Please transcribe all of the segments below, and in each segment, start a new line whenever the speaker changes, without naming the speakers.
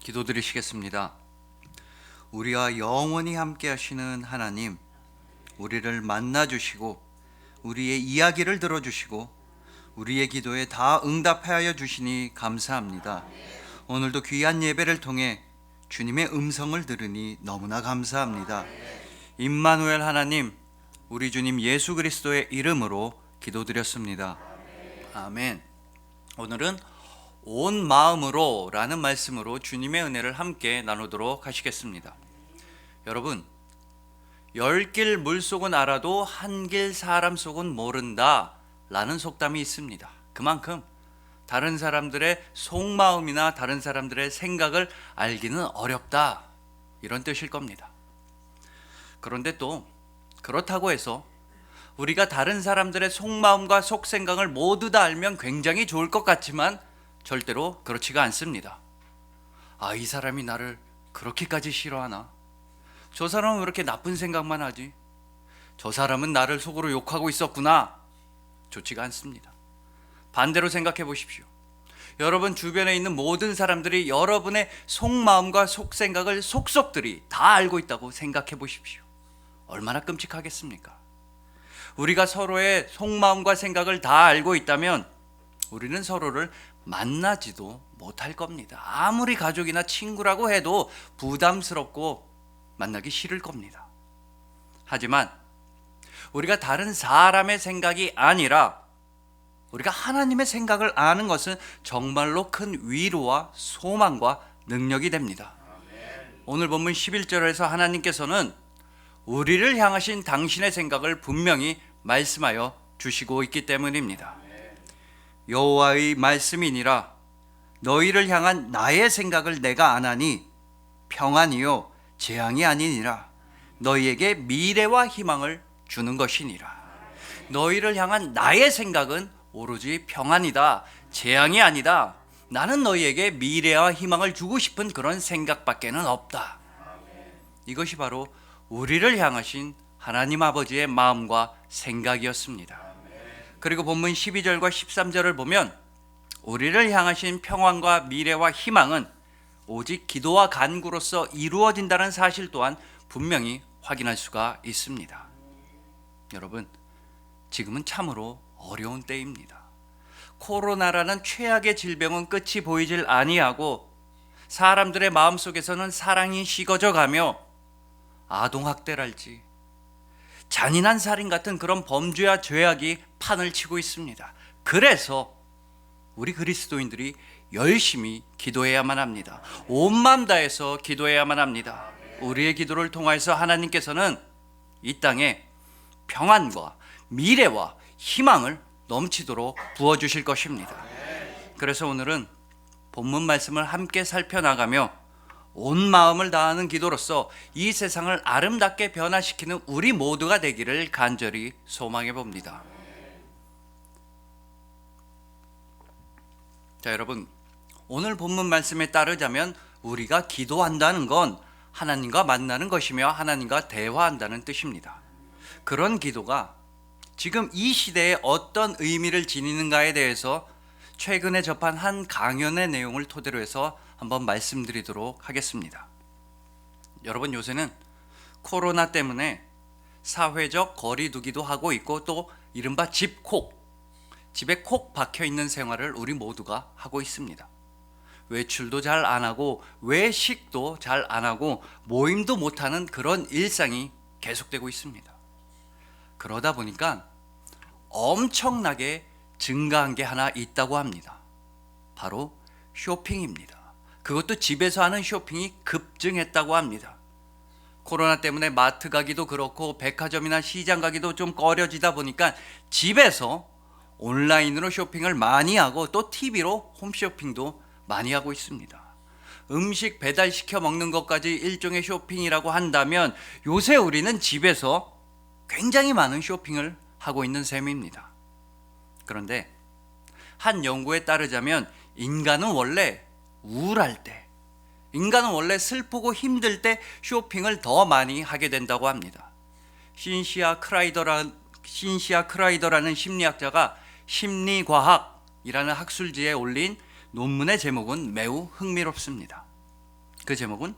기도드리시겠습니다. 우리와 영원히 함께 하시는 하나님, 우리를 만나 주시고 우리의 이야기를 들어 주시고 우리의 기도에 다 응답하여 주시니 감사합니다. 오늘도 귀한 예배를 통해 주님의 음성을 들으니 너무나 감사합니다. 임마누엘 하나님, 우리 주님 예수 그리스도의 이름으로 기도드렸습니다. 아멘. 오늘은 온 마음으로 라는 말씀으로 주님의 은혜를 함께 나누도록 하시겠습니다. 여러분, 10길 물속은 알아도 한 길 사람 속은 모른다 라는 속담이 있습니다. 그만큼 다른 사람들의 속마음이나 다른 사람들의 생각을 알기는 어렵다, 이런 뜻일 겁니다. 그런데 또 그렇다고 해서 우리가 다른 사람들의 속마음과 속생각을 모두 다 알면 굉장히 좋을 것 같지만 절대로 그렇지가 않습니다. 이 사람이 나를 그렇게까지 싫어하나? 저 사람은 왜 이렇게 나쁜 생각만 하지? 저 사람은 나를 속으로 욕하고 있었구나. 좋지가 않습니다. 반대로 생각해 보십시오. 여러분 주변에 있는 모든 사람들이 여러분의 속마음과 속생각을 속속들이 다 알고 있다고 생각해 보십시오. 얼마나 끔찍하겠습니까? 우리가 서로의 속마음과 생각을 다 알고 있다면 우리는 서로를 만나지도 못할 겁니다. 아무리 가족이나 친구라고 해도 부담스럽고 만나기 싫을 겁니다. 하지만 우리가 다른 사람의 생각이 아니라 우리가 하나님의 생각을 아는 것은 정말로 큰 위로와 소망과 능력이 됩니다. 오늘 본문 11절에서 하나님께서는 우리를 향하신 당신의 생각을 분명히 말씀하여 주시고 있기 때문입니다. 여호와의 말씀이니라, 너희를 향한 나의 생각을 내가 아나니 평안이요 재앙이 아니니라, 너희에게 미래와 희망을 주는 것이니라. 너희를 향한 나의 생각은 오로지 평안이다, 재앙이 아니다. 나는 너희에게 미래와 희망을 주고 싶은 그런 생각밖에는 없다. 이것이 바로 우리를 향하신 하나님 아버지의 마음과 생각이었습니다. 그리고 본문 12절과 13절을 보면 우리를 향하신 평안과 미래와 희망은 오직 기도와 간구로서 이루어진다는 사실 또한 분명히 확인할 수가 있습니다. 여러분, 지금은 참으로 어려운 때입니다. 코로나라는 최악의 질병은 끝이 보이질 아니하고 사람들의 마음속에서는 사랑이 식어져 가며 아동학대랄지 잔인한 살인 같은 그런 범죄와 죄악이 판을 치고 있습니다. 그래서 우리 그리스도인들이 열심히 기도해야만 합니다. 온 마음 다해서 기도해야만 합니다. 우리의 기도를 통하여서 하나님께서는 이 땅에 평안과 미래와 희망을 넘치도록 부어주실 것입니다. 그래서 오늘은 본문 말씀을 함께 살펴나가며 온 마음을 다하는 기도로서 이 세상을 아름답게 변화시키는 우리 모두가 되기를 간절히 소망해 봅니다. 자, 여러분, 오늘 본문 말씀에 따르자면 우리가 기도한다는 건 하나님과 만나는 것이며 하나님과 대화한다는 뜻입니다. 그런 기도가 지금 이 시대에 어떤 의미를 지니는가에 대해서 최근에 접한 한 강연의 내용을 토대로 해서 한번 말씀드리도록 하겠습니다. 여러분, 요새는 코로나 때문에 사회적 거리두기도 하고 있고 또 이른바 집에 콕 박혀 있는 생활을 우리 모두가 하고 있습니다. 외출도 잘 안 하고 외식도 잘 안 하고 모임도 못하는 그런 일상이 계속되고 있습니다. 그러다 보니까 엄청나게 증가한 게 하나 있다고 합니다. 바로 쇼핑입니다. 그것도 집에서 하는 쇼핑이 급증했다고 합니다. 코로나 때문에 마트 가기도 그렇고 백화점이나 시장 가기도 좀 꺼려지다 보니까 집에서 온라인으로 쇼핑을 많이 하고 또 TV로 홈쇼핑도 많이 하고 있습니다. 음식 배달시켜 먹는 것까지 일종의 쇼핑이라고 한다면 요새 우리는 집에서 굉장히 많은 쇼핑을 하고 있는 셈입니다. 그런데 한 연구에 따르자면 인간은 원래 우울할 때, 인간은 원래 슬프고 힘들 때 쇼핑을 더 많이 하게 된다고 합니다. 신시아 크라이더라는 심리학자가 심리과학이라는 학술지에 올린 논문의 제목은 매우 흥미롭습니다. 그 제목은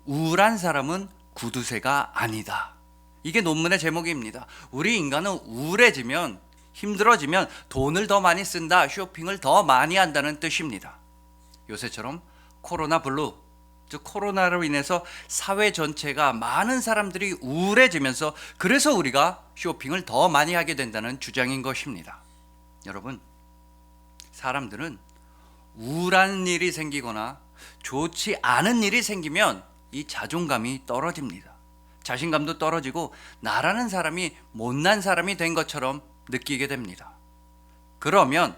우울한 사람은 구두쇠가 아니다. 이게 논문의 제목입니다. 우리 인간은 우울해지면, 힘들어지면 돈을 더 많이 쓴다, 쇼핑을 더 많이 한다는 뜻입니다. 요새처럼 코로나 블루, 즉 코로나로 인해서 사회 전체가, 많은 사람들이 우울해지면서 그래서 우리가 쇼핑을 더 많이 하게 된다는 주장인 것입니다. 여러분, 사람들은 우울한 일이 생기거나 좋지 않은 일이 생기면 이 자존감이 떨어집니다. 자신감도 떨어지고 나라는 사람이 못난 사람이 된 것처럼 느끼게 됩니다. 그러면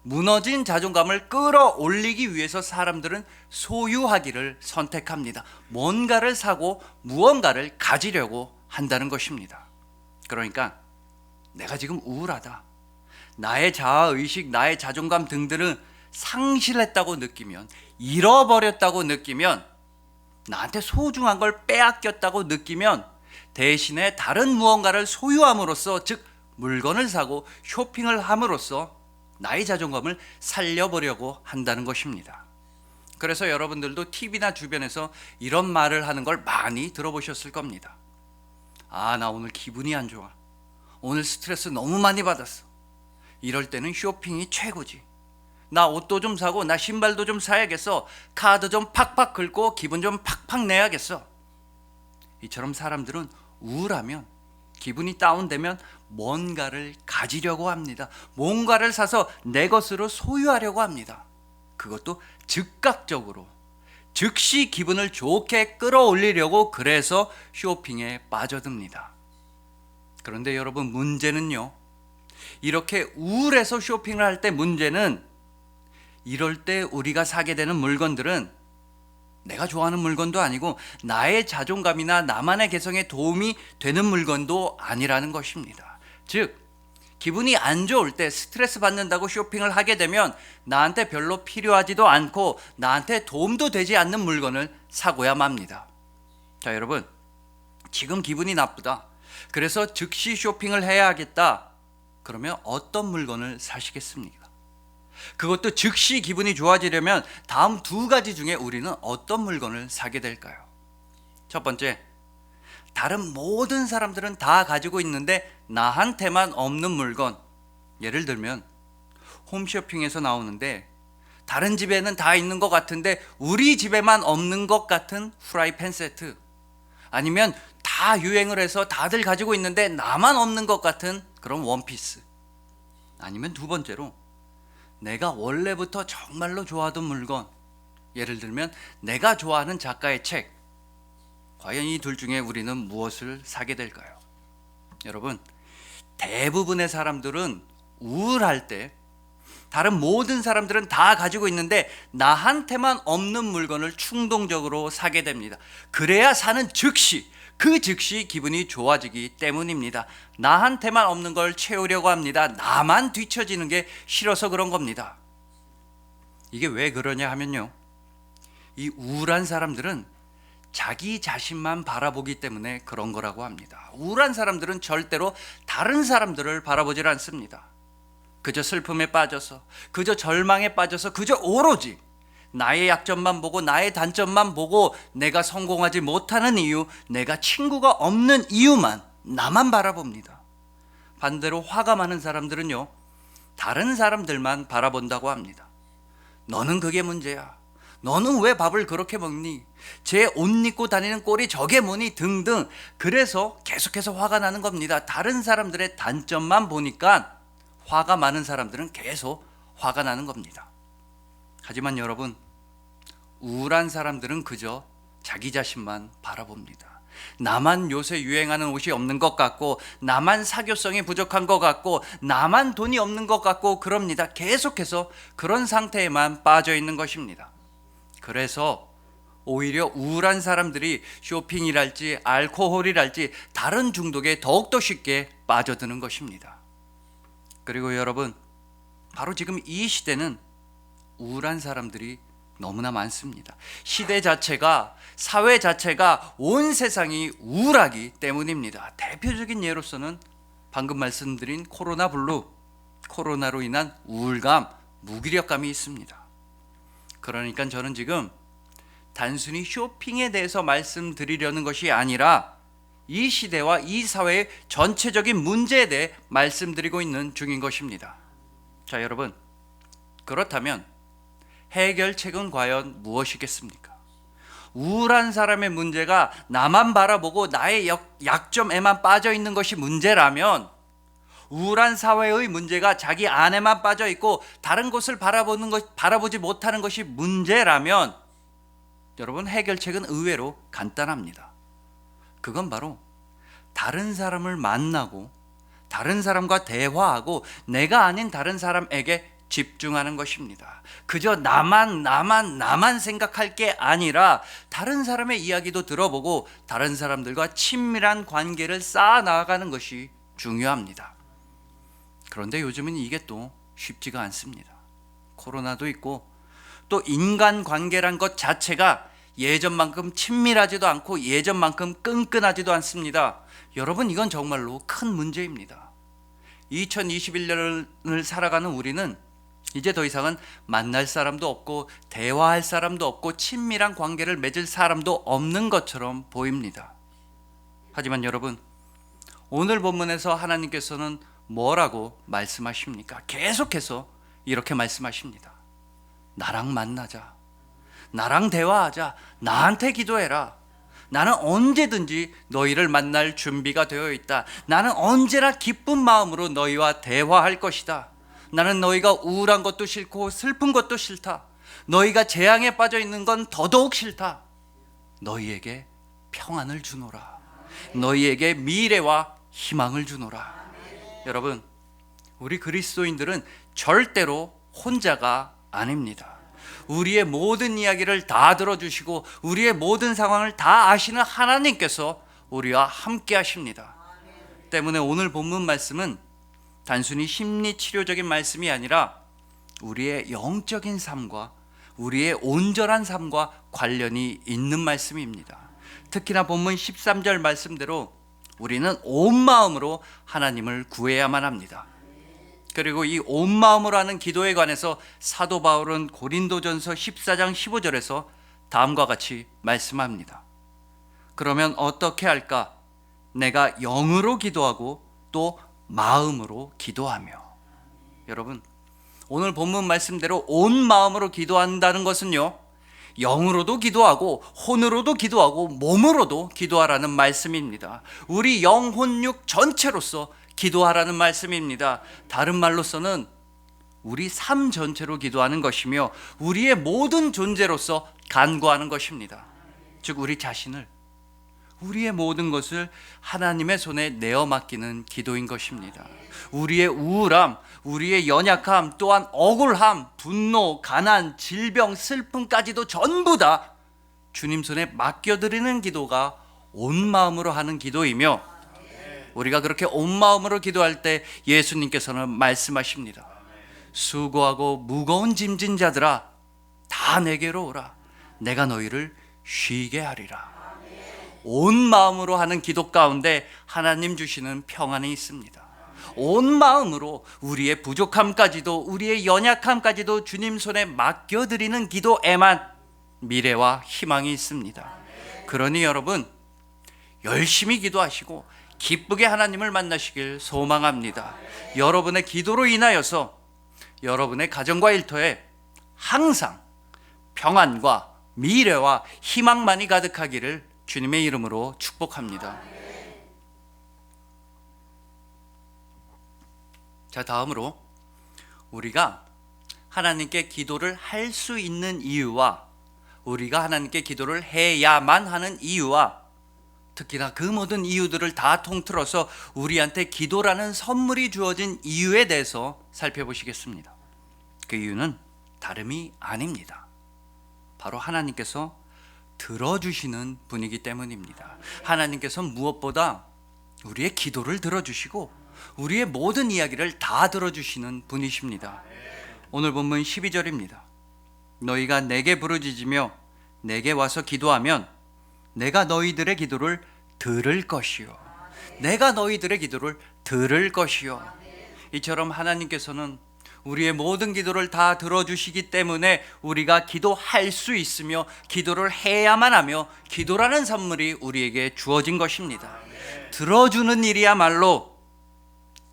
무너진 자존감을 끌어올리기 위해서 사람들은 소유하기를 선택합니다. 뭔가를 사고 무언가를 가지려고 한다는 것입니다. 그러니까 내가 지금 우울하다, 나의 자아의식, 나의 자존감 등들은 상실했다고 느끼면, 잃어버렸다고 느끼면, 나한테 소중한 걸 빼앗겼다고 느끼면 대신에 다른 무언가를 소유함으로써, 즉 물건을 사고 쇼핑을 함으로써 나의 자존감을 살려보려고 한다는 것입니다. 그래서 여러분들도 TV나 주변에서 이런 말을 하는 걸 많이 들어보셨을 겁니다. 아, 나 오늘 기분이 안 좋아. 오늘 스트레스 너무 많이 받았어. 이럴 때는 쇼핑이 최고지. 나 옷도 좀 사고 나 신발도 좀 사야겠어. 카드 좀 팍팍 긁고 기분 좀 팍팍 내야겠어. 이처럼 사람들은 우울하면, 기분이 다운되면 뭔가를 가지려고 합니다. 뭔가를 사서 내 것으로 소유하려고 합니다. 그것도 즉각적으로, 즉시 기분을 좋게 끌어올리려고 그래서 쇼핑에 빠져듭니다. 그런데 여러분, 문제는요, 이렇게 우울해서 쇼핑을 할 때 문제는, 이럴 때 우리가 사게 되는 물건들은 내가 좋아하는 물건도 아니고 나의 자존감이나 나만의 개성에 도움이 되는 물건도 아니라는 것입니다. 즉, 기분이 안 좋을 때 스트레스 받는다고 쇼핑을 하게 되면 나한테 별로 필요하지도 않고 나한테 도움도 되지 않는 물건을 사고야 맙니다. 자, 여러분, 지금 기분이 나쁘다, 그래서 즉시 쇼핑을 해야겠다. 그러면 어떤 물건을 사시겠습니까? 그것도 즉시 기분이 좋아지려면 다음 두 가지 중에 우리는 어떤 물건을 사게 될까요? 첫 번째, 다른 모든 사람들은 다 가지고 있는데 나한테만 없는 물건. 예를 들면 홈쇼핑에서 나오는데 다른 집에는 다 있는 것 같은데 우리 집에만 없는 것 같은 프라이팬 세트, 아니면 다 유행을 해서 다들 가지고 있는데 나만 없는 것 같은 그런 원피스, 아니면 두 번째로 내가 원래부터 정말로 좋아하던 물건, 예를 들면 내가 좋아하는 작가의 책. 과연 이 둘 중에 우리는 무엇을 사게 될까요? 여러분, 대부분의 사람들은 우울할 때 다른 모든 사람들은 다 가지고 있는데 나한테만 없는 물건을 충동적으로 사게 됩니다. 그래야 사는 즉시, 그 즉시 기분이 좋아지기 때문입니다. 나한테만 없는 걸 채우려고 합니다. 나만 뒤처지는 게 싫어서 그런 겁니다. 이게 왜 그러냐 하면요, 이 우울한 사람들은 자기 자신만 바라보기 때문에 그런 거라고 합니다. 우울한 사람들은 절대로 다른 사람들을 바라보질 않습니다. 그저 슬픔에 빠져서, 그저 절망에 빠져서, 그저 오로지 나의 약점만 보고 나의 단점만 보고 내가 성공하지 못하는 이유, 내가 친구가 없는 이유만, 나만 바라봅니다. 반대로 화가 많은 사람들은요, 다른 사람들만 바라본다고 합니다. 너는 그게 문제야. 너는 왜 밥을 그렇게 먹니? 제 옷 입고 다니는 꼴이 저게 뭐니? 등등. 그래서 계속해서 화가 나는 겁니다. 다른 사람들의 단점만 보니까 화가 많은 사람들은 계속 화가 나는 겁니다. 하지만 여러분, 우울한 사람들은 그저 자기 자신만 바라봅니다. 나만 요새 유행하는 옷이 없는 것 같고, 나만 사교성이 부족한 것 같고, 나만 돈이 없는 것 같고 그럽니다. 계속해서 그런 상태에만 빠져 있는 것입니다. 그래서 오히려 우울한 사람들이 쇼핑이랄지 알코올이랄지 다른 중독에 더욱더 쉽게 빠져드는 것입니다. 그리고 여러분, 바로 지금 이 시대는 우울한 사람들이 너무나 많습니다. 시대 자체가, 사회 자체가, 온 세상이 우울하기 때문입니다. 대표적인 예로서는 방금 말씀드린 코로나 블루, 코로나로 인한 우울감, 무기력감이 있습니다. 그러니까 저는 지금 단순히 쇼핑에 대해서 말씀드리려는 것이 아니라 이 시대와 이 사회의 전체적인 문제에 대해 말씀드리고 있는 중인 것입니다. 자, 여러분, 그렇다면 해결책은 과연 무엇이겠습니까? 우울한 사람의 문제가 나만 바라보고 나의 약점에만 빠져 있는 것이 문제라면, 우울한 사회의 문제가 자기 안에만 빠져 있고 다른 곳을 바라보지 못하는 것이 문제라면, 여러분, 해결책은 의외로 간단합니다. 그건 바로 다른 사람을 만나고 다른 사람과 대화하고 내가 아닌 다른 사람에게 집중하는 것입니다. 그저 나만 생각할 게 아니라 다른 사람의 이야기도 들어보고 다른 사람들과 친밀한 관계를 쌓아 나가는 것이 중요합니다. 그런데 요즘은 이게 또 쉽지가 않습니다. 코로나도 있고 또 인간관계란 것 자체가 예전만큼 친밀하지도 않고 예전만큼 끈끈하지도 않습니다. 여러분, 이건 정말로 큰 문제입니다. 2021년을 살아가는 우리는 이제 더 이상은 만날 사람도 없고 대화할 사람도 없고 친밀한 관계를 맺을 사람도 없는 것처럼 보입니다. 하지만 여러분, 오늘 본문에서 하나님께서는 뭐라고 말씀하십니까? 계속해서 이렇게 말씀하십니다. 나랑 만나자. 나랑 대화하자. 나한테 기도해라. 나는 언제든지 너희를 만날 준비가 되어 있다. 나는 언제나 기쁜 마음으로 너희와 대화할 것이다. 나는 너희가 우울한 것도 싫고 슬픈 것도 싫다. 너희가 재앙에 빠져 있는 건 더더욱 싫다. 너희에게 평안을 주노라. 너희에게 미래와 희망을 주노라. 여러분, 우리 그리스도인들은 절대로 혼자가 아닙니다. 우리의 모든 이야기를 다 들어주시고 우리의 모든 상황을 다 아시는 하나님께서 우리와 함께 하십니다. 때문에 오늘 본문 말씀은 단순히 심리치료적인 말씀이 아니라 우리의 영적인 삶과 우리의 온전한 삶과 관련이 있는 말씀입니다. 특히나 본문 13절 말씀대로 우리는 온 마음으로 하나님을 구해야만 합니다. 그리고 이 온 마음으로 하는 기도에 관해서 사도 바울은 고린도전서 14장 15절에서 다음과 같이 말씀합니다. 그러면 어떻게 할까? 내가 영으로 기도하고 또 마음으로 기도하며. 여러분, 오늘 본문 말씀대로 온 마음으로 기도한다는 것은요, 영으로도 기도하고 혼으로도 기도하고 몸으로도 기도하라는 말씀입니다. 우리 영, 혼, 육 전체로서 기도하라는 말씀입니다. 다른 말로서는 우리 삶 전체로 기도하는 것이며 우리의 모든 존재로서 간구하는 것입니다. 즉 우리 자신을, 우리의 모든 것을 하나님의 손에 내어 맡기는 기도인 것입니다. 우리의 우울함, 우리의 연약함, 또한 억울함, 분노, 가난, 질병, 슬픔까지도 전부 다 주님 손에 맡겨드리는 기도가 온 마음으로 하는 기도이며, 우리가 그렇게 온 마음으로 기도할 때 예수님께서는 말씀하십니다. 수고하고 무거운 짐진 자들아, 다 내게로 오라. 내가 너희를 쉬게 하리라. 온 마음으로 하는 기도 가운데 하나님 주시는 평안이 있습니다. 온 마음으로 우리의 부족함까지도 우리의 연약함까지도 주님 손에 맡겨드리는 기도에만 미래와 희망이 있습니다. 그러니 여러분, 열심히 기도하시고 기쁘게 하나님을 만나시길 소망합니다. 여러분의 기도로 인하여서 여러분의 가정과 일터에 항상 평안과 미래와 희망만이 가득하기를 주님의 이름으로 축복합니다. 자, 다음으로 우리가 하나님께 기도를 할 수 있는 이유와 우리가 하나님께 기도를 해야만 하는 이유와 특히나 그 모든 이유들을 다 통틀어서 우리한테 기도라는 선물이 주어진 이유에 대해서 살펴보시겠습니다. 그 이유는 다름이 아닙니다. 바로 하나님께서 들어주시는 분이기 때문입니다. 하나님께서 무엇보다 우리의 기도를 들어주시고 우리의 모든 이야기를 다 들어주시는 분이십니다. 오늘 본문 12절입니다. 너희가 내게 부르짖으며 내게 와서 기도하면 내가 너희들의 기도를 들을 것이요. 내가 너희들의 기도를 들을 것이요. 이처럼 하나님께서는 우리의 모든 기도를 다 들어주시기 때문에 우리가 기도할 수 있으며 기도를 해야만 하며 기도라는 선물이 우리에게 주어진 것입니다. 들어주는 일이야말로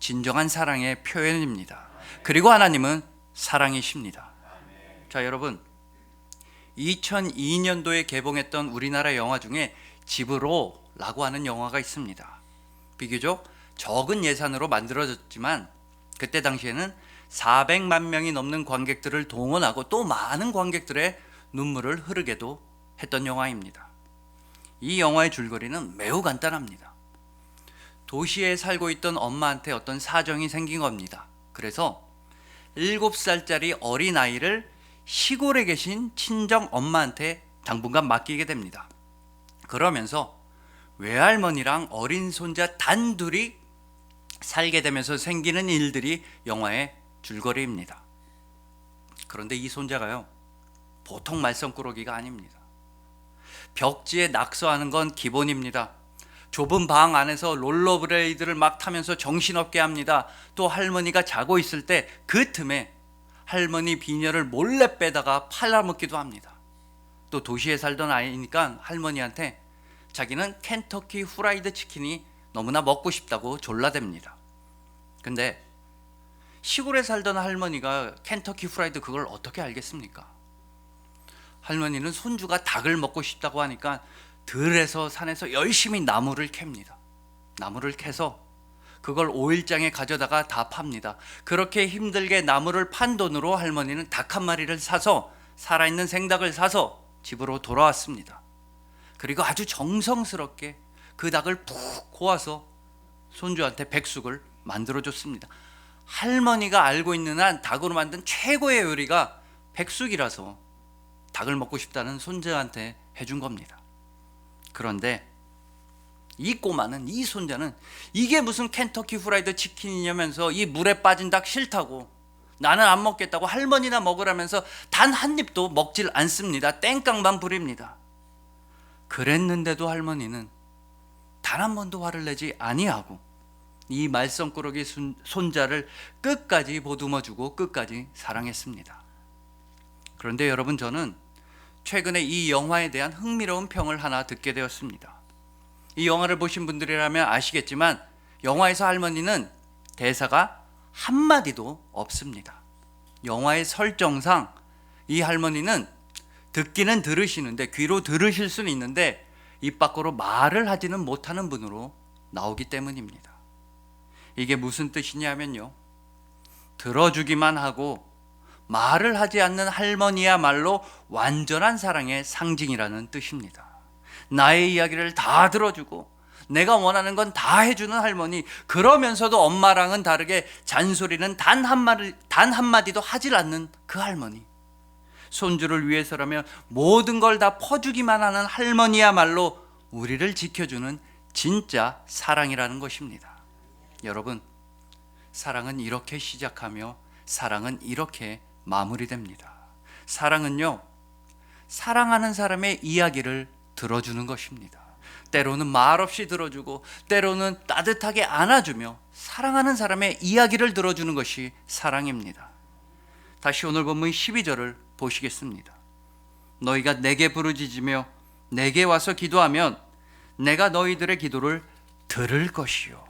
진정한 사랑의 표현입니다. 그리고 하나님은 사랑이십니다. 자, 여러분, 2002년도에 개봉했던 우리나라 영화 중에 집으로라고 하는 영화가 있습니다. 비교적 적은 예산으로 만들어졌지만 그때 당시에는 400만 명이 넘는 관객들을 동원하고 또 많은 관객들의 눈물을 흐르게도 했던 영화입니다. 이 영화의 줄거리는 매우 간단합니다. 도시에 살고 있던 엄마한테 어떤 사정이 생긴 겁니다. 그래서 7살짜리 어린아이를 시골에 계신 친정 엄마한테 당분간 맡기게 됩니다. 그러면서 외할머니랑 어린 손자 단둘이 살게 되면서 생기는 일들이 영화의 줄거리입니다. 그런데 이 손자가요, 보통 말썽꾸러기가 아닙니다. 벽지에 낙서하는 건 기본입니다. 좁은 방 안에서 롤러브레이드를 막 타면서 정신없게 합니다. 또 할머니가 자고 있을 때 그 틈에 할머니 비녀를 몰래 빼다가 팔아먹기도 합니다. 또 도시에 살던 아이니까 할머니한테 자기는 켄터키 후라이드 치킨이 너무나 먹고 싶다고 졸라댑니다. 근데 시골에 살던 할머니가 켄터키 후라이드 그걸 어떻게 알겠습니까? 할머니는 손주가 닭을 먹고 싶다고 하니까 들에서 산에서 열심히 나무를 캡니다. 나무를 캐서 그걸 오일장에 가져다가 다 팝니다. 그렇게 힘들게 나무를 판 돈으로 할머니는 닭 한 마리를 사서, 살아있는 생닭을 사서 집으로 돌아왔습니다. 그리고 아주 정성스럽게 그 닭을 푹 고아서 손주한테 백숙을 만들어줬습니다. 할머니가 알고 있는 한 닭으로 만든 최고의 요리가 백숙이라서 닭을 먹고 싶다는 손주한테 해준 겁니다. 그런데 이 꼬마는, 이 손자는 이게 무슨 켄터키 후라이드 치킨이냐면서 이 물에 빠진 닭 싫다고, 나는 안 먹겠다고 할머니나 먹으라면서 단 한 입도 먹질 않습니다. 땡깡만 부립니다. 그랬는데도 할머니는 단 한 번도 화를 내지 아니하고 이 말썽꾸러기 손자를 끝까지 보듬어주고 끝까지 사랑했습니다. 그런데 여러분, 저는 최근에 이 영화에 대한 흥미로운 평을 하나 듣게 되었습니다. 이 영화를 보신 분들이라면 아시겠지만 영화에서 할머니는 대사가 한마디도 없습니다. 영화의 설정상 이 할머니는 듣기는 들으시는데, 귀로 들으실 수는 있는데 입 밖으로 말을 하지는 못하는 분으로 나오기 때문입니다. 이게 무슨 뜻이냐면요, 들어주기만 하고 말을 하지 않는 할머니야말로 완전한 사랑의 상징이라는 뜻입니다. 나의 이야기를 다 들어주고 내가 원하는 건 다 해주는 할머니, 그러면서도 엄마랑은 다르게 잔소리는 단 한마디도 하질 않는 그 할머니, 손주를 위해서라면 모든 걸 다 퍼주기만 하는 할머니야말로 우리를 지켜주는 진짜 사랑이라는 것입니다. 여러분, 사랑은 이렇게 시작하며 사랑은 이렇게 마무리됩니다. 사랑은요, 사랑하는 사람의 이야기를 들어주는 것입니다. 때로는 말없이 들어주고 때로는 따뜻하게 안아주며 사랑하는 사람의 이야기를 들어주는 것이 사랑입니다. 다시 오늘 본문 12절을 보시겠습니다. 너희가 내게 부르짖으며 내게 와서 기도하면 내가 너희들의 기도를 들을 것이요.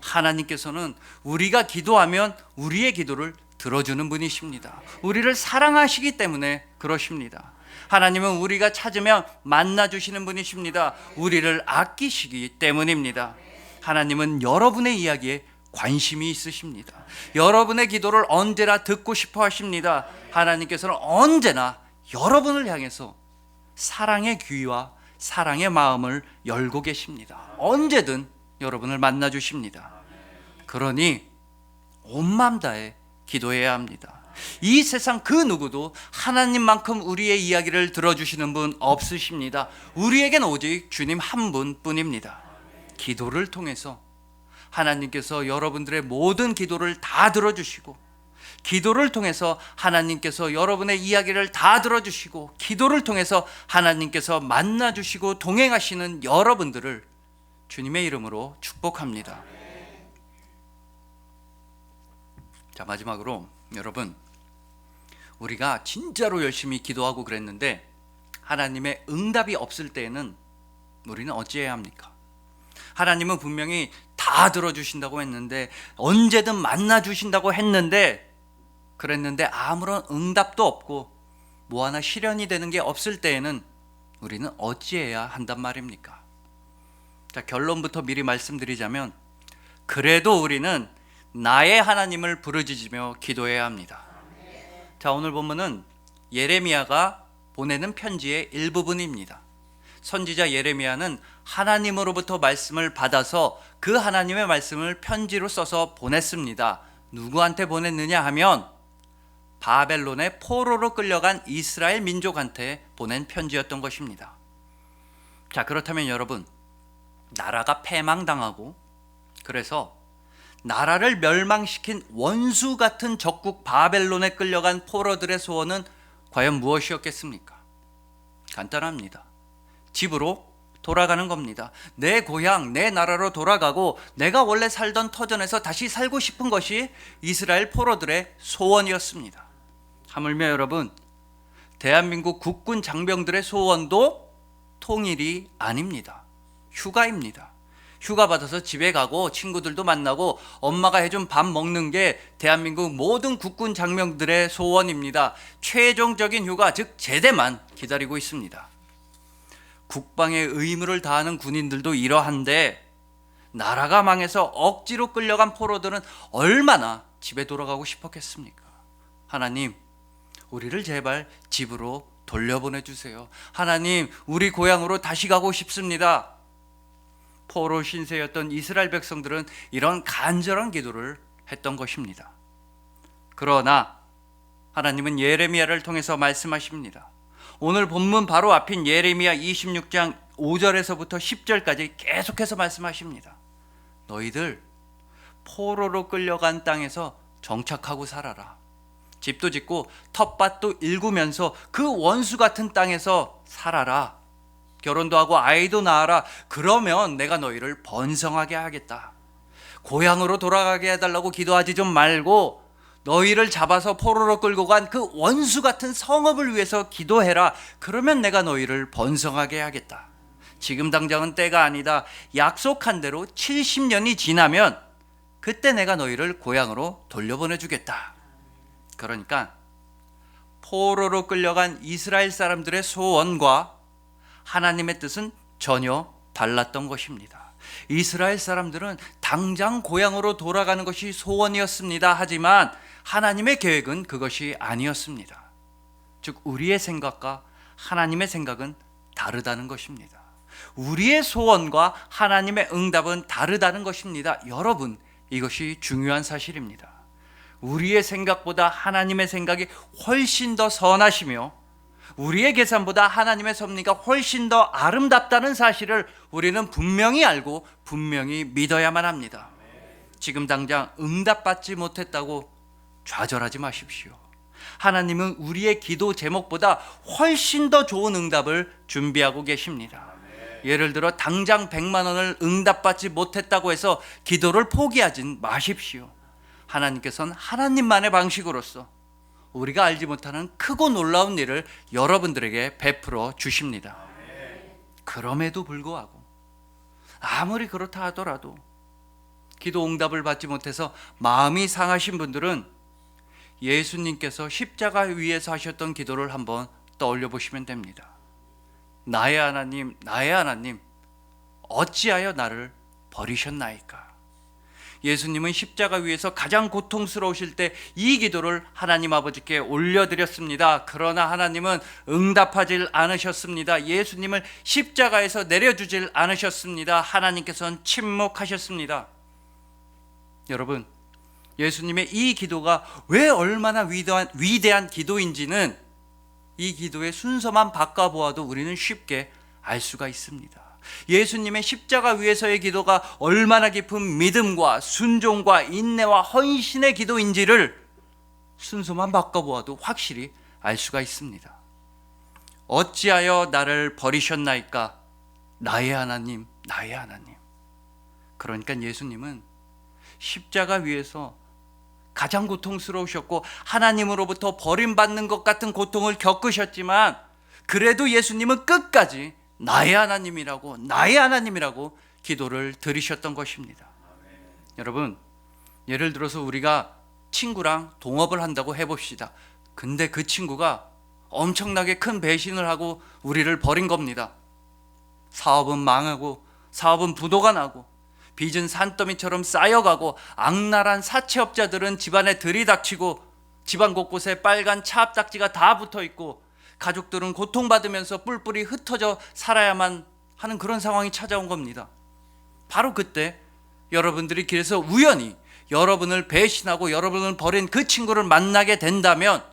하나님께서는 우리가 기도하면 우리의 기도를 들어주는 분이십니다. 우리를 사랑하시기 때문에 그러십니다. 하나님은 우리가 찾으면 만나주시는 분이십니다. 우리를 아끼시기 때문입니다. 하나님은 여러분의 이야기에 관심이 있으십니다. 여러분의 기도를 언제나 듣고 싶어 하십니다. 하나님께서는 언제나 여러분을 향해서 사랑의 귀와 사랑의 마음을 열고 계십니다. 언제든 여러분을 만나주십니다. 그러니 온 마음 다해 기도해야 합니다. 이 세상 그 누구도 하나님만큼 우리의 이야기를 들어주시는 분 없으십니다. 우리에겐 오직 주님 한 분뿐입니다. 기도를 통해서 하나님께서 여러분들의 모든 기도를 다 들어주시고, 기도를 통해서 하나님께서 여러분의 이야기를 다 들어주시고, 기도를 통해서 하나님께서 만나주시고 동행하시는 여러분들을 주님의 이름으로 축복합니다. 자, 마지막으로 여러분, 우리가 진짜로 열심히 기도하고 그랬는데 하나님의 응답이 없을 때에는 우리는 어찌해야 합니까? 하나님은 분명히 다 들어주신다고 했는데, 언제든 만나주신다고 했는데, 그랬는데 아무런 응답도 없고 뭐 하나 실현이 되는 게 없을 때에는 우리는 어찌해야 한단 말입니까? 자, 결론부터 미리 말씀드리자면, 그래도 우리는 나의 하나님을 부르짖으며 기도해야 합니다. 자, 오늘 본문은 예레미야가 보내는 편지의 일부분입니다. 선지자 예레미야는 하나님으로부터 말씀을 받아서 그 하나님의 말씀을 편지로 써서 보냈습니다. 누구한테 보냈느냐 하면 바벨론의 포로로 끌려간 이스라엘 민족한테 보낸 편지였던 것입니다. 자, 그렇다면 여러분, 나라가 패망당하고 그래서 나라를 멸망시킨 원수 같은 적국 바벨론에 끌려간 포로들의 소원은 과연 무엇이었겠습니까? 간단합니다. 집으로 돌아가는 겁니다. 내 고향, 내 나라로 돌아가고 내가 원래 살던 터전에서 다시 살고 싶은 것이 이스라엘 포로들의 소원이었습니다. 하물며 여러분, 대한민국 국군 장병들의 소원도 통일이 아닙니다. 휴가입니다. 휴가 받아서 집에 가고 친구들도 만나고 엄마가 해준 밥 먹는 게 대한민국 모든 국군 장병들의 소원입니다. 최종적인 휴가, 즉 제대만 기다리고 있습니다. 국방의 의무를 다하는 군인들도 이러한데, 나라가 망해서 억지로 끌려간 포로들은 얼마나 집에 돌아가고 싶었겠습니까? 하나님, 우리를 제발 집으로 돌려보내주세요. 하나님, 우리 고향으로 다시 가고 싶습니다. 포로 신세였던 이스라엘 백성들은 이런 간절한 기도를 했던 것입니다. 그러나 하나님은 예레미야를 통해서 말씀하십니다. 오늘 본문 바로 앞인 예레미야 26장 5절에서부터 10절까지 계속해서 말씀하십니다. 너희들 포로로 끌려간 땅에서 정착하고 살아라. 집도 짓고 텃밭도 일구면서 그 원수 같은 땅에서 살아라. 결혼도 하고 아이도 낳아라. 그러면 내가 너희를 번성하게 하겠다. 고향으로 돌아가게 해달라고 기도하지 좀 말고 너희를 잡아서 포로로 끌고 간 그 원수 같은 성읍을 위해서 기도해라. 그러면 내가 너희를 번성하게 하겠다. 지금 당장은 때가 아니다. 약속한 대로 70년이 지나면 그때 내가 너희를 고향으로 돌려보내주겠다. 그러니까 포로로 끌려간 이스라엘 사람들의 소원과 하나님의 뜻은 전혀 달랐던 것입니다. 이스라엘 사람들은 당장 고향으로 돌아가는 것이 소원이었습니다. 하지만 하나님의 계획은 그것이 아니었습니다. 즉, 우리의 생각과 하나님의 생각은 다르다는 것입니다. 우리의 소원과 하나님의 응답은 다르다는 것입니다. 여러분, 이것이 중요한 사실입니다. 우리의 생각보다 하나님의 생각이 훨씬 더 선하시며 우리의 계산보다 하나님의 섭리가 훨씬 더 아름답다는 사실을 우리는 분명히 알고 분명히 믿어야만 합니다. 지금 당장 응답받지 못했다고 좌절하지 마십시오. 하나님은 우리의 기도 제목보다 훨씬 더 좋은 응답을 준비하고 계십니다. 예를 들어 당장 100만 원을 응답받지 못했다고 해서 기도를 포기하진 마십시오. 하나님께서는 하나님만의 방식으로서 우리가 알지 못하는 크고 놀라운 일을 여러분들에게 베풀어 주십니다. 그럼에도 불구하고 아무리 그렇다 하더라도 기도 응답을 받지 못해서 마음이 상하신 분들은 예수님께서 십자가 위에서 하셨던 기도를 한번 떠올려 보시면 됩니다. 나의 하나님, 나의 하나님, 어찌하여 나를 버리셨나이까? 예수님은 십자가 위에서 가장 고통스러우실 때 이 기도를 하나님 아버지께 올려드렸습니다. 그러나 하나님은 응답하질 않으셨습니다. 예수님을 십자가에서 내려주질 않으셨습니다. 하나님께서는 침묵하셨습니다. 여러분, 예수님의 이 기도가 왜 얼마나 위대한 기도인지는 이 기도의 순서만 바꿔보아도 우리는 쉽게 알 수가 있습니다. 예수님의 십자가 위에서의 기도가 얼마나 깊은 믿음과 순종과 인내와 헌신의 기도인지를 순서만 바꿔보아도 확실히 알 수가 있습니다. 어찌하여 나를 버리셨나이까? 나의 하나님, 나의 하나님. 그러니까 예수님은 십자가 위에서 가장 고통스러우셨고 하나님으로부터 버림받는 것 같은 고통을 겪으셨지만 그래도 예수님은 끝까지 나의 하나님이라고 나의 하나님이라고 기도를 드리셨던 것입니다. 여러분, 예를 들어서 우리가 친구랑 동업을 한다고 해봅시다. 근데 그 친구가 엄청나게 큰 배신을 하고 우리를 버린 겁니다. 사업은 망하고 사업은 부도가 나고 빚은 산더미처럼 쌓여가고 악랄한 사채업자들은 집안에 들이닥치고 집안 곳곳에 빨간 차압딱지가 다 붙어있고 가족들은 고통받으면서 뿔뿔이 흩어져 살아야만 하는 그런 상황이 찾아온 겁니다. 바로 그때 여러분들이 길에서 우연히 여러분을 배신하고 여러분을 버린 그 친구를 만나게 된다면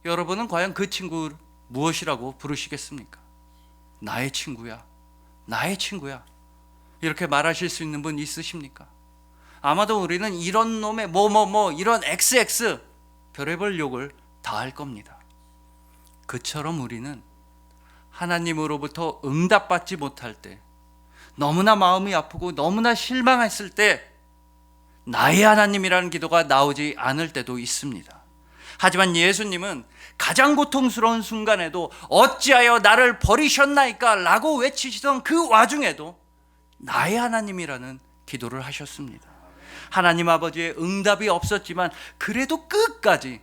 여러분은 과연 그 친구를 무엇이라고 부르시겠습니까? 나의 친구야, 나의 친구야, 이렇게 말하실 수 있는 분 있으십니까? 아마도 우리는 이런 놈의 이런 XX 별의별 욕을 다 할 겁니다. 그처럼 우리는 하나님으로부터 응답받지 못할 때, 너무나 마음이 아프고 너무나 실망했을 때 나의 하나님이라는 기도가 나오지 않을 때도 있습니다. 하지만 예수님은 가장 고통스러운 순간에도 어찌하여 나를 버리셨나이까 라고 외치시던 그 와중에도 나의 하나님이라는 기도를 하셨습니다. 하나님 아버지의 응답이 없었지만 그래도 끝까지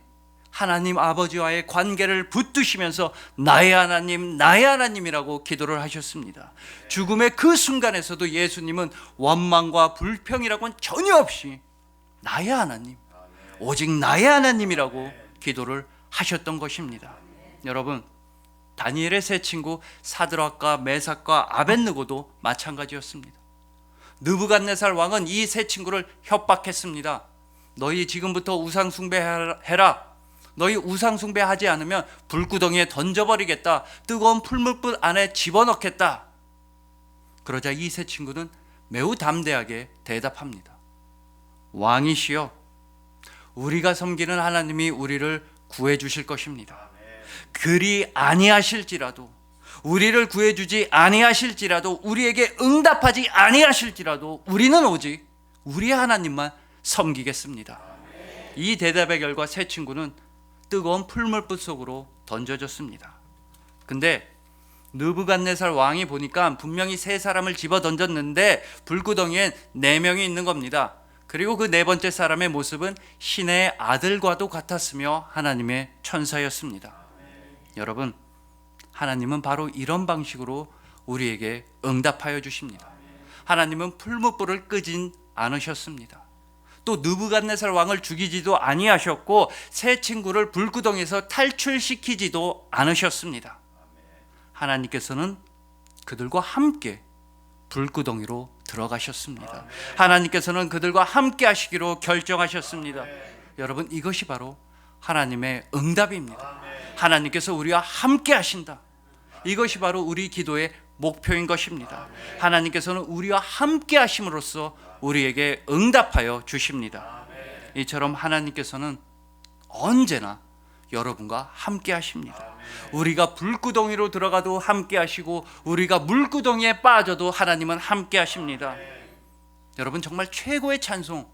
하나님 아버지와의 관계를 붙드시면서 나의 하나님, 나의 하나님이라고 기도를 하셨습니다. 죽음의 그 순간에서도 예수님은 원망과 불평이라고는 전혀 없이 나의 하나님, 오직 나의 하나님이라고 기도를 하셨던 것입니다. 여러분, 다니엘의 세 친구 사드락과 메삭과 아벳느고도 마찬가지였습니다. 느부갓네살 왕은 이 세 친구를 협박했습니다. 너희 지금부터 우상 숭배해라. 너희 우상 숭배하지 않으면 불구덩이에 던져버리겠다. 뜨거운 풀무불 안에 집어넣겠다. 그러자 이 세 친구는 매우 담대하게 대답합니다. 왕이시여, 우리가 섬기는 하나님이 우리를 구해 주실 것입니다. 그리 아니하실지라도, 우리를 구해 주지 아니하실지라도, 우리에게 응답하지 아니하실지라도 우리는 오직 우리 하나님만 섬기겠습니다. 이 대답의 결과 세 친구는 뜨거운 풀물불 속으로 던져졌습니다. 근데 느부갓네살 왕이 보니까 분명히 세 사람을 집어 던졌는데 불구덩이엔 4명이 있는 겁니다. 그리고 그 네 번째 사람의 모습은 신의 아들과도 같았으며 하나님의 천사였습니다. 여러분, 하나님은 바로 이런 방식으로 우리에게 응답하여 주십니다. 하나님은 풀무불을 끄진 않으셨습니다. 또 느부갓네살 왕을 죽이지도 아니하셨고 세 친구를 불구덩이에서 탈출시키지도 않으셨습니다. 하나님께서는 그들과 함께 불구덩이로 들어가셨습니다. 하나님께서는 그들과 함께 하시기로 결정하셨습니다. 여러분, 이것이 바로 하나님의 응답입니다. 하나님께서 우리와 함께 하신다. 이것이 바로 우리 기도의 목표인 것입니다. 하나님께서는 우리와 함께 하심으로써 우리에게 응답하여 주십니다. 이처럼 하나님께서는 언제나 여러분과 함께 하십니다. 우리가 불구덩이로 들어가도 함께 하시고 우리가 물구덩이에 빠져도 하나님은 함께 하십니다. 여러분, 정말 최고의 찬송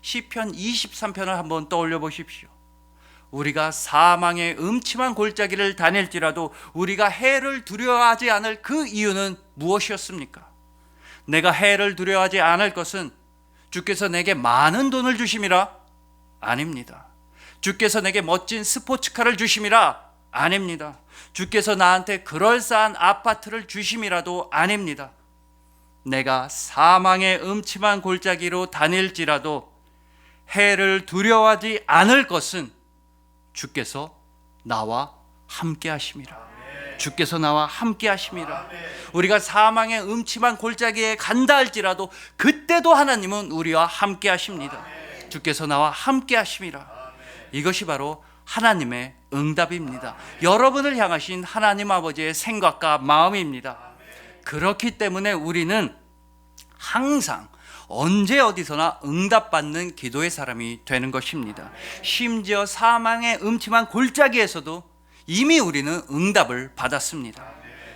시편 23편을 한번 떠올려 보십시오. 우리가 사망의 음침한 골짜기를 다닐지라도 우리가 해를 두려워하지 않을 그 이유는 무엇이었습니까? 내가 해를 두려워하지 않을 것은 주께서 내게 많은 돈을 주심이라? 아닙니다. 주께서 내게 멋진 스포츠카를 주심이라? 아닙니다. 주께서 나한테 그럴싸한 아파트를 주심이라도? 아닙니다. 내가 사망의 음침한 골짜기로 다닐지라도 해를 두려워하지 않을 것은 주께서 나와 함께 하심이라. 주께서 나와 함께 하심이라. 우리가 사망의 음침한 골짜기에 간다 할지라도 그때도 하나님은 우리와 함께 하십니다. 주께서 나와 함께 하심이라. 이것이 바로 하나님의 응답입니다. 여러분을 향하신 하나님 아버지의 생각과 마음입니다. 그렇기 때문에 우리는 항상 언제 어디서나 응답받는 기도의 사람이 되는 것입니다. 심지어 사망의 음침한 골짜기에서도 이미 우리는 응답을 받았습니다.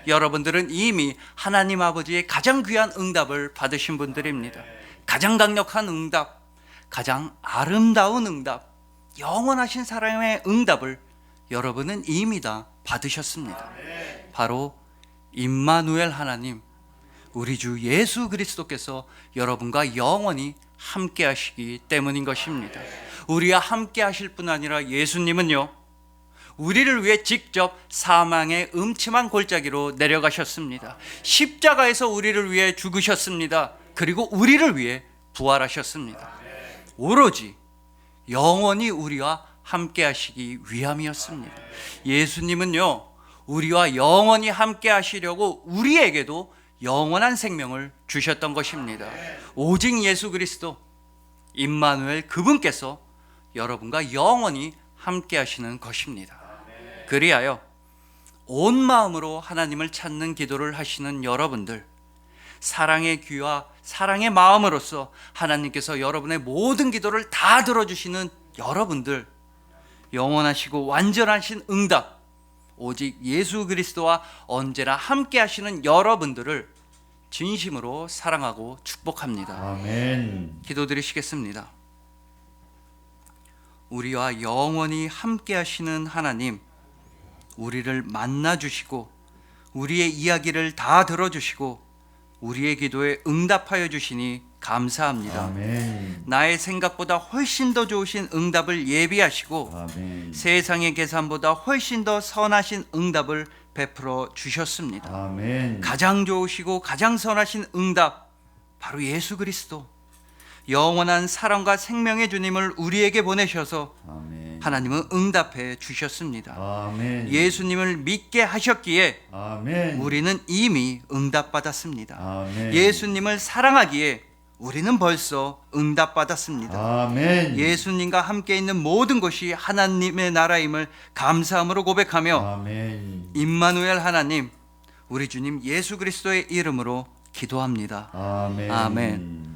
여러분들은 이미 하나님 아버지의 가장 귀한 응답을 받으신 분들입니다. 가장 강력한 응답, 가장 아름다운 응답, 영원하신 사랑의 응답을 여러분은 이미 다 받으셨습니다. 바로 임마누엘 하나님, 우리 주 예수 그리스도께서 여러분과 영원히 함께 하시기 때문인 것입니다. 우리와 함께 하실 뿐 아니라 예수님은요, 우리를 위해 직접 사망의 음침한 골짜기로 내려가셨습니다. 십자가에서 우리를 위해 죽으셨습니다. 그리고 우리를 위해 부활하셨습니다. 오로지 영원히 우리와 함께 하시기 위함이었습니다. 예수님은요, 우리와 영원히 함께 하시려고 우리에게도 영원한 생명을 주셨던 것입니다. 오직 예수 그리스도 임마누엘 그분께서 여러분과 영원히 함께 하시는 것입니다. 그리하여 온 마음으로 하나님을 찾는 기도를 하시는 여러분들, 사랑의 귀와 사랑의 마음으로서 하나님께서 여러분의 모든 기도를 다 들어주시는 여러분들, 영원하시고 완전하신 응답, 오직 예수 그리스도와 언제나 함께 하시는 여러분들을 진심으로 사랑하고 축복합니다.
아멘.
기도드리시겠습니다. 우리와 영원히 함께 하시는 하나님, 우리를 만나 주시고 우리의 이야기를 다 들어주시고 우리의 기도에 응답하여 주시니 감사합니다.
아멘.
나의 생각보다 훨씬 더 좋으신 응답을 예비하시고
아멘.
세상의 계산보다 훨씬 더 선하신 응답을 베풀어 주셨습니다.
아멘.
가장 좋으시고 가장 선하신 응답, 바로 예수 그리스도, 영원한 사랑과 생명의 주님을 우리에게 보내셔서
아멘.
하나님은 응답해 주셨습니다.
아멘.
예수님을 믿게 하셨기에
아멘.
우리는 이미 응답받았습니다.
아멘.
예수님을 사랑하기에 우리는 벌써 응답받았습니다.
아멘.
예수님과 함께 있는 모든 것이 하나님의 나라임을 감사함으로 고백하며
아멘.
임마누엘 하나님, 우리 주님 예수 그리스도의 이름으로 기도합니다.
아멘.
아멘.